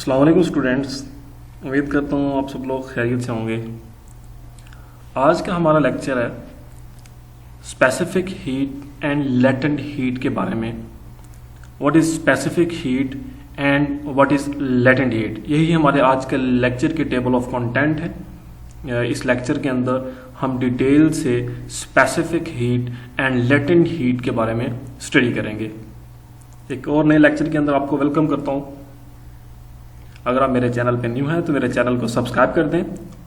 अस्सलाम वालेकुम स्टूडेंट्स, उम्मीद करता हूँ आप सब लोग खैरियत से होंगे। आज का हमारा लेक्चर है specific heat and latent heat के बारे में। What is specific heat and what is latent heat, यही हमारे आज के लेक्चर के टेबल ऑफ कंटेंट है। इस लेक्चर के अंदर हम डिटेल से specific heat and latent heat के बारे में स्टडी करेंगे। एक और नए लेक्चर के अंदर आपको वेलकम करता हूँ। अगर आप मेरे चैनल पे न्यू हैं तो मेरे चैनल को सब्सक्राइब कर दें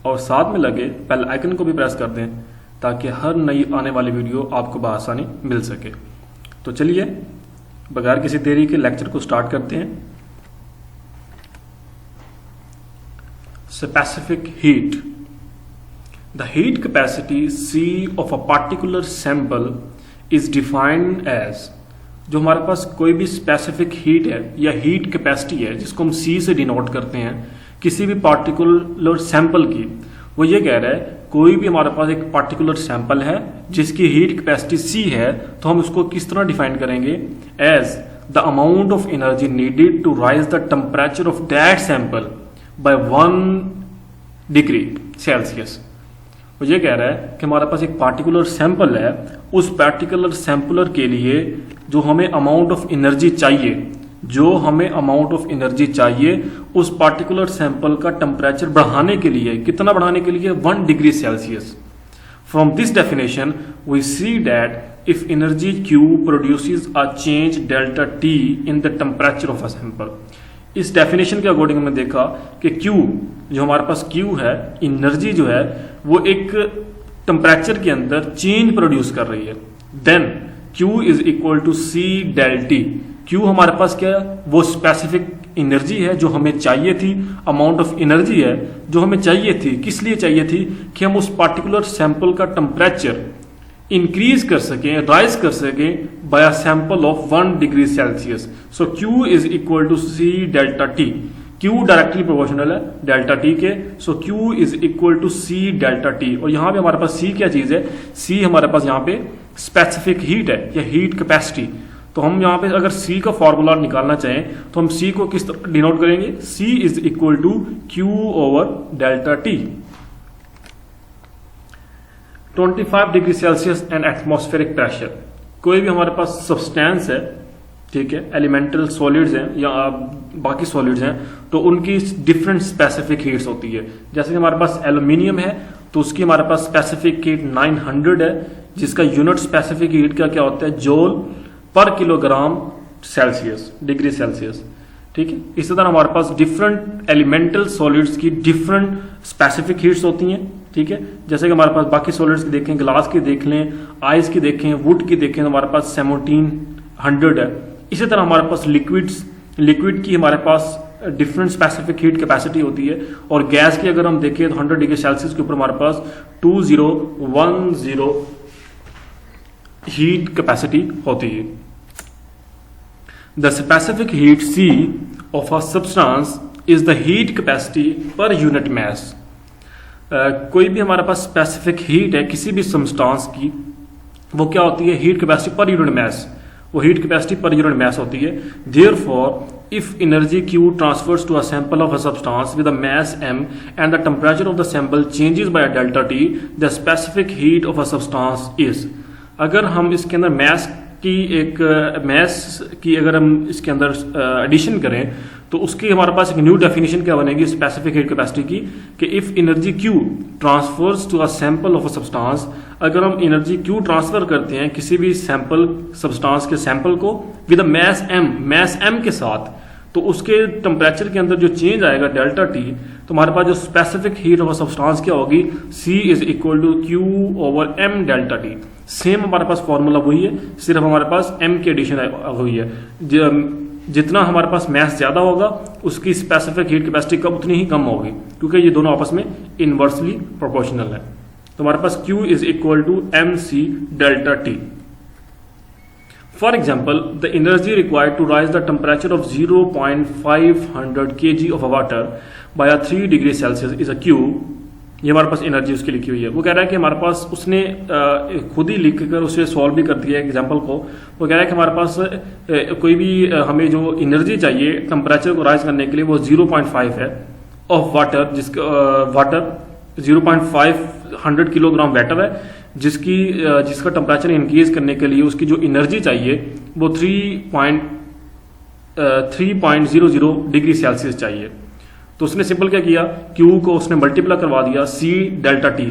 और साथ में लगे बेल आइकन को भी प्रेस कर दें ताकि हर नई आने वाली वीडियो आपको बआसानी मिल सके। तो चलिए बगैर किसी देरी के लेक्चर को स्टार्ट करते हैं। Specific heat, the heat capacity C of a particular sample is defined as, जो हमारे पास कोई भी स्पेसिफिक हीट है या हीट कैपेसिटी है जिसको हम C से डिनोट करते हैं किसी भी पार्टिकुलर सैंपल की, वो ये कह रहा है कोई भी हमारे पास एक पार्टिकुलर सैंपल है जिसकी हीट कैपेसिटी C है, तो हम उसको किस तरह डिफाइन करेंगे? As the amount of energy needed to raise the temperature of that sample by 1 degree Celsius. वो ये कह रहा है कि हमारे पास एक पार्टिकुलर सैंपल है, उस पार्टिकुलर सैंपलर के लिए जो हमें अमाउंट ऑफ एनर्जी चाहिए, उस पार्टिकुलर सैंपल का टेम्परेचर बढ़ाने के लिए, कितना बढ़ाने के लिए? 1 degree Celsius. From this definition we see that if energy Q produces a change delta T in the temperature of a sample. इस डेफिनेशन के अकॉर्डिंग में देखा कि Q, जो हमारे पास Q है, एनर्जी जो है वो एक टेम्परेचर के अंदर चेंज प्रोड्यूस कर रही है। Then Q is equal to C del T। Q हमारे पास क्या है? वो स्पेसिफिक एनर्जी है जो हमें चाहिए थी, अमाउंट ऑफ एनर्जी है जो हमें चाहिए थी। किस लिए चाहिए थी? कि हम उस पार्टिकुलर सैंपल का टेम्परेचर इंक्रीज कर सकें, राइज कर सकें by a sample of 1 degree Celsius. So Q is equal to C delta T। Q directly proportional है डेल्टा T के, so Q is equal to C delta T। और यहां पे हमारे पास C क्या चीज है? C हमारे पास यहाँ पे स्पेसिफिक हीट है या हीट कैपेसिटी। तो हम यहाँ पे अगर C का फॉर्मूला निकालना चाहें तो हम C को किस तरह डिनोट करेंगे? C is equal to Q over delta T। 25 degree Celsius and atmospheric pressure, कोई भी हमारे पास सब्सटेंस है, ठीक है, एलिमेंटल सॉलिड्स हैं या बाकी सॉलिड्स हैं, तो उनकी डिफरेंट स्पेसिफिक हीट्स होती है। जैसे कि हमारे पास एल्यूमिनियम है तो उसकी हमारे पास स्पेसिफिक हीट 900 है, जिसका यूनिट स्पेसिफिक हीट का क्या होता है? जूल पर किलोग्राम सेल्सियस, डिग्री सेल्सियस, ठीक है। इसी तरह हमारे पास डिफरेंट एलिमेंटल सॉलिड्स की डिफरेंट स्पेसिफिक हीट्स होती हैं, ठीक है। जैसे कि हमारे पास बाकी सॉलिड्स की देखें, ग्लास की देख लें, आइस की देखें, वुड की देखें, तो हमारे पास 1700 है। इसी तरह हमारे पास लिक्विड की हमारे पास डिफरेंट स्पेसिफिक हीट कैपेसिटी होती है। और गैस की अगर हम देखें तो 100 डिग्री सेल्सियस के ऊपर हमारे पास 2010 हीट कैपेसिटी होती है। The specific heat C of a substance is the heat capacity per unit मास। कोई भी हमारे पास स्पेसिफिक हीट है किसी भी सब्सटेंस की, वो क्या होती है? Heat capacity per unit mass. वो heat capacity per unit mass होती है। Therefore if energy Q transfers to a sample of a substance with a mass m and the temperature of the sample changes by delta T, the specific heat of a substance is. अगर हम इसके अंदर मास की अगर हम इसके अंदर addition करें तो उसकी हमारे पास एक न्यू डेफिनेशन क्या बनेगी स्पेसिफिक हीट कैपेसिटी की, कि if energy Q transfers to a sample of a substance, अगर हम एनर्जी Q ट्रांसफर करते हैं किसी भी सब्सटेंस के सैंपल को विद मास m के साथ, तो उसके टेम्परेचर के अंदर जो चेंज आएगा डेल्टा T, तो हमारे पास जो specific heat of a substance क्या होगी? C is equal to Q over m delta T। Same हमारे पास फॉर्मूला वही है, सिर्फ हमारे पास m की एडिशन हुई है। जितना हमारे पास मास ज्यादा होगा उसकी स्पेसिफिक हीट कैपेसिटी कब उतनी ही कम होगी, क्योंकि ये दोनों आपस में इनवर्सली प्रोपोर्शनल है। तो हमारे पास Q is equal to mc delta T। For example, the energy required to rise the temperature of 0.500 kg of water by a 3 degree Celsius is a Q, ये हमारे पास एनर्जी उसकी लिखी हुई है। वो कह रहा है कि हमारे पास उसने खुद ही लिख कर उसे सॉल्व भी कर दिया है एग्जाम्पल को। वो कह रहा है कि हमारे पास कोई भी हमें जो एनर्जी चाहिए टेम्परेचर को राइज करने के लिए वो 0.5 है ऑफ वाटर, जिसका वाटर 0.5 किलोग्राम वाटर है, जिसका टेम्परेचर इंक्रीज करने के लिए उसकी जो एनर्जी चाहिए वो 3.00 डिग्री सेल्सियस चाहिए। तो उसने सिंपल क्या किया, Q को उसने मल्टीप्लाई करवा दिया C delta T,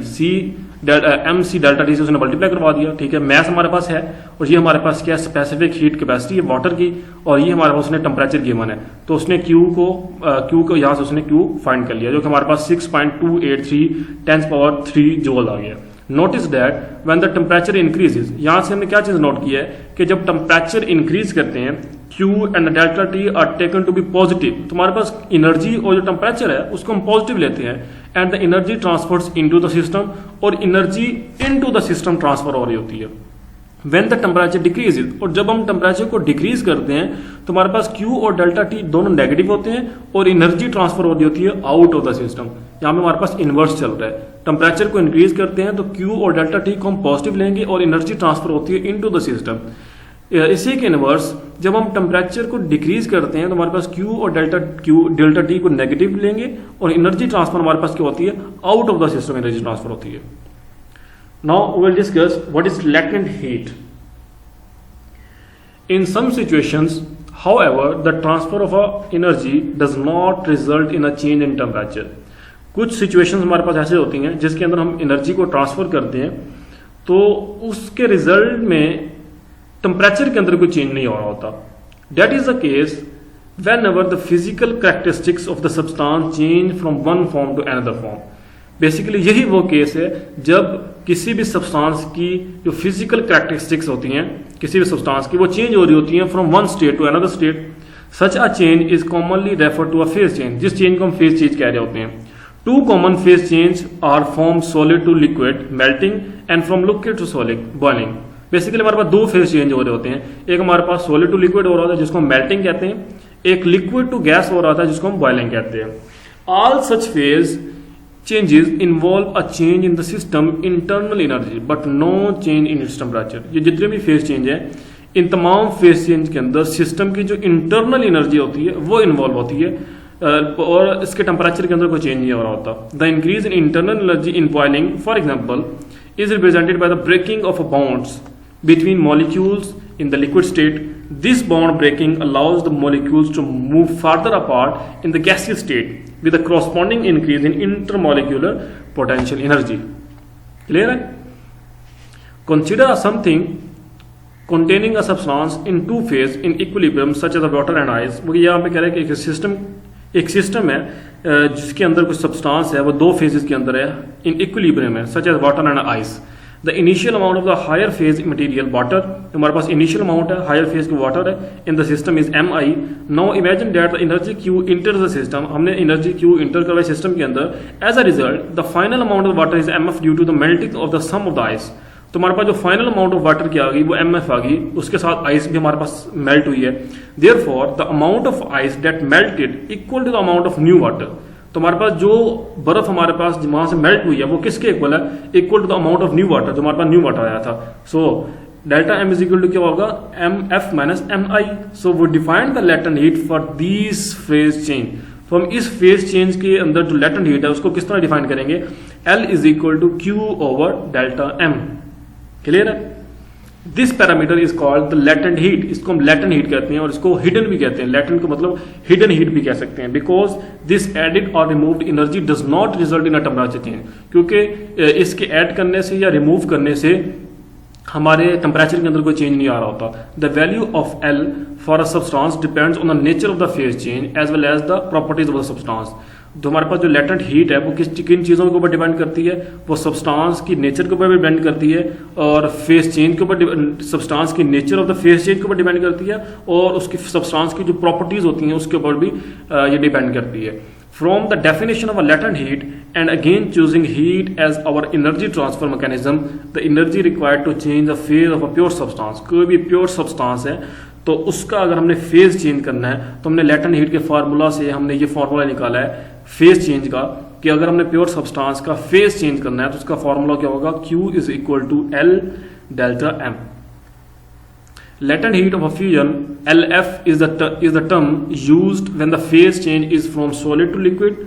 MC delta T से उसने मल्टीप्लाई करवा दिया। ठीक है, मैथ हमारे पास है और ये हमारे पास क्या स्पेसिफिक हीट कैपेसिटी है वाटर की, और ये हमारे पास उसने टेम्परेचर गिवन है। तो उसने Q को यहाँ से उसने Q फाइंड कर लिया, जो कि हमारे पास 6.283 10⁻³ जूल आ गया। Notice that when the temperature increases, यहाँ से हमने क्या चीज नोट की है कि जब टेम्परेचर इंक्रीज करते हैं Q and delta T are taken to be positive, तो हमारे पास एनर्जी और जो टेम्परेचर है उसको हम पॉजिटिव लेते हैं, and the energy transfers into the system, और energy into the system transfer हो रही होती है। व्हेन द टेम्परेचर डिक्रीजेज, और जब हम टेम्परेचर को डिक्रीज करते हैं तो हमारे पास Q और डेल्टा टी दोनों नेगेटिव होते हैं और एनर्जी ट्रांसफर हो रही होती है आउट ऑफ द सिस्टम। यहाँ पे हमारे पास इनवर्स चल रहा है, टेम्परेचर को इंक्रीज करते हैं तो Q और डेल्टा टी को हम पॉजिटिव लेंगे और एनर्जी ट्रांसफर होती है इनटू द सिस्टम। इसी के इनवर्स जब हम टेम्परेचर को डिक्रीज करते हैं तो हमारे पास Q और डेल्टा टी को नेगेटिव लेंगे और एनर्जी ट्रांसफर हमारे पास क्या होती है, out of the system energy transfer होती है। Now we will discuss what is latent heat. In some situations, however, the transfer of energy does not result in a change in temperature. कुछ situations हमारे पास ऐसे होती हैं जिसके अंदर हम एनर्जी को ट्रांसफर करते हैं तो उसके रिजल्ट में टेम्परेचर के अंदर कोई चेंज नहीं हो रहा होता। That is the case whenever the physical characteristics of the substance change from one form to another form. Basically यही वो केस है जब किसी भी सब्सटेंस की जो फिजिकल कैरेक्टरिस्टिक्स होती हैं किसी भी सब्सटेंस की वो चेंज हो रही होती हैं from one state to another state. Such a change is commonly refer to a phase change, जिस चेंज को हम फेज चेंज कह रहे होते हैं। Two common phase change are from solid to liquid melting and from liquid to solid boiling. Basically हमारे पास दो फेज चेंज हो रहे होते हैं, एक हमारे पास सॉलिड टू लिक्विड हो रहा होता है जिसको हम मेल्टिंग कहते हैं, एक लिक्विड टू गैस हो रहा था जिसको हम बॉइलिंग कहते हैं। All such phase changes involve a change in the system internal energy but no change in its temperature। ये जितने भी फेज चेंज है इन तमाम फेज चेंज के अंदर सिस्टम की जो इंटरनल एनर्जी होती है वो इन्वॉल्व होती है और इसके टेम्परेचर के अंदर कोई चेंज नहीं हो रहा होता। The increase in internal energy in boiling for example is represented by the breaking of bonds between molecules in the liquid state. This bond breaking allows the molecules to move farther apart in the gaseous state with a corresponding increase in intermolecular potential energy. Clear है? Consider something containing a substance in two phase in equilibrium such as the water and ice. वो यहाँ पे कह रहे हैं कि एक system है जिसके अंदर कुछ सब्सटेंस है वो दो फेजेस के अंदर है, इन इक्विलिब्रियम है, such as water and ice. The initial amount of the higher phase material water, हमारे पास इनिशियल अमाउंट है हायर फेज की वाटर है in the system is mi। Now imagine that the energy Q enter the system, हमने energy Q enter करवाई system के अंदर। As a result the final amount of water is mf due to the melting of the some of the ice. तो हमारे पास जो final amount of water की आ गई वो mf आ गई, उसके साथ आइस भी हमारे पास मेल्ट हुई है। Therefore the amount of ice that melted equal to the amount of new water. तो हमारे पास जो बर्फ हमारे पास वहां से मेल्ट हुई है वो किसके इक्वल है, equal to the amount of new water, जो हमारे पास न्यू वाटर आया था। So delta m is equal to क्या होगा, mf माइनस mi। सो वो defined the latent heat for this phase change. तो हम इस फेज चेंज के अंदर जो लेटेंट हीट है उसको किस तरह डिफाइन करेंगे, L is equal to Q over delta m। Clear है? This parameter is called the latent heat. इसको हम लेटेंट हीट कहते हैं और इसको हिडन भी कहते हैं। लेटेंट को मतलब हिडन हीट भी कह सकते हैं, बिकॉज दिस एडिड और removed energy does not result in a temperature change. क्योंकि इसके ऐड करने से या रिमूव करने से हमारे टेम्परेचर के अंदर कोई चेंज नहीं आ रहा होता। The value of L for a substance depends on the nature of the phase change as well as the properties of the substance. तो हमारे पास जो लेटेंट हीट है वो किन चीज़ों के ऊपर डिपेंड करती है, वो सब्सटेंस की नेचर के ऊपर भी डिपेंड करती है और फेज चेंज के ऊपर, सब्सटेंस की nature of the phase change के ऊपर डिपेंड करती है और उसकी सब्सटेंस की जो प्रॉपर्टीज होती हैं उसके ऊपर भी ये डिपेंड करती है। From the definition of a latent heat and again choosing heat as our energy transfer mechanism, the energy required to change the phase of a pure substance. कोई भी प्योर सब्सटेंस है तो उसका अगर हमने फेज चेंज करना है तो हमने लेटेंट हीट के फार्मूला से हमने ये फार्मूला निकाला है फेज चेंज का कि अगर हमने प्योर सब्सटेंस का फेज चेंज करना है तो उसका फॉर्मूला क्या होगा, Q is equal to L delta M. Latent heat of a fusion, LF is the term used when the phase change is from solid to liquid,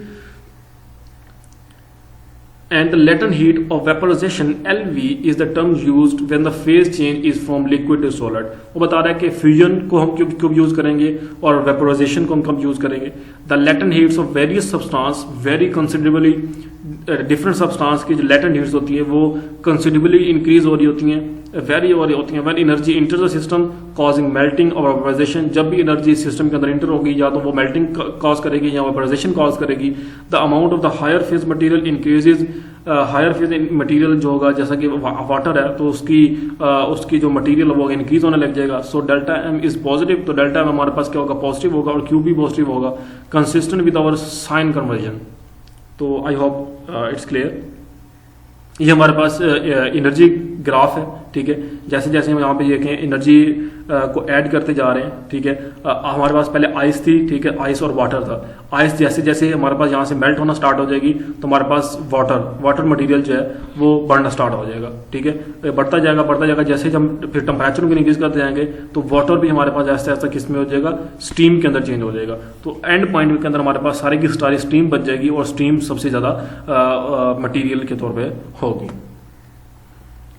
and the latent heat of vaporization, LV, is the term used when the phase change is from liquid to solid. वो बता रहा है कि fusion को हम कब use करेंगे और वेपोराइजेशन को हम कब यूज करेंगे. The latent heats of various substance very considerably, different substance की जो लेटेंट हीट्स होती है वो कंसिडरेबली इंक्रीज हो रही होती हैं, वेरी हो रही होती हैं. When energy inter the system causing melting और वेपोराइजेशन, जब भी एनर्जी सिस्टम के अंदर इंटर होगी या तो वो मेल्टिंग कॉज करेगी या वेपोराइजेशन कॉज करेगी. The amount of the higher phase material increases. Higher phase material जो होगा जैसा कि वाटर है तो उसकी जो मटेरियल है वो इंक्रीज होने लग जाएगा. So delta M is positive, तो डेल्टा एम हमारे पास क्या होगा, पॉजिटिव होगा, और क्यू भी पॉजिटिव होगा, consistent with our sign convention. तो आई होप इट्स क्लियर. ये हमारे पास एनर्जी ग्राफ है, ठीक है. जैसे जैसे हम यहाँ पे देखें एनर्जी को ऐड करते जा रहे हैं, ठीक है. हमारे पास पहले आइस थी, ठीक है, आइस और वाटर था. आइस जैसे जैसे हमारे पास यहाँ से मेल्ट होना स्टार्ट हो जाएगी तो हमारे पास वाटर मटेरियल जो है वो बढ़ना स्टार्ट हो जाएगा, ठीक है. बढ़ता जाएगा जैसे हम फिर टेम्परेचर को इंक्रीज करते जाएंगे तो वाटर भी हमारे पास ऐसा ऐसा किस में हो जाएगा, स्टीम के अंदर चेंज हो जाएगा. तो एंड पॉइंट के अंदर हमारे पास सारी की सारी स्टीम बच जाएगी और स्टीम सबसे ज्यादा मटीरियल के तौर पर होगी.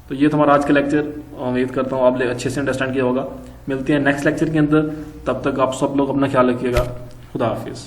तो ये तो हमारा आज का लेक्चर, उम्मीद करता हूँ आप अच्छे से अंडरस्टैंड किया होगा. मिलते हैं नेक्स्ट लेक्चर के अंदर, तब तक आप सब लोग अपना ख्याल रखिएगा. खुदा हाफिज.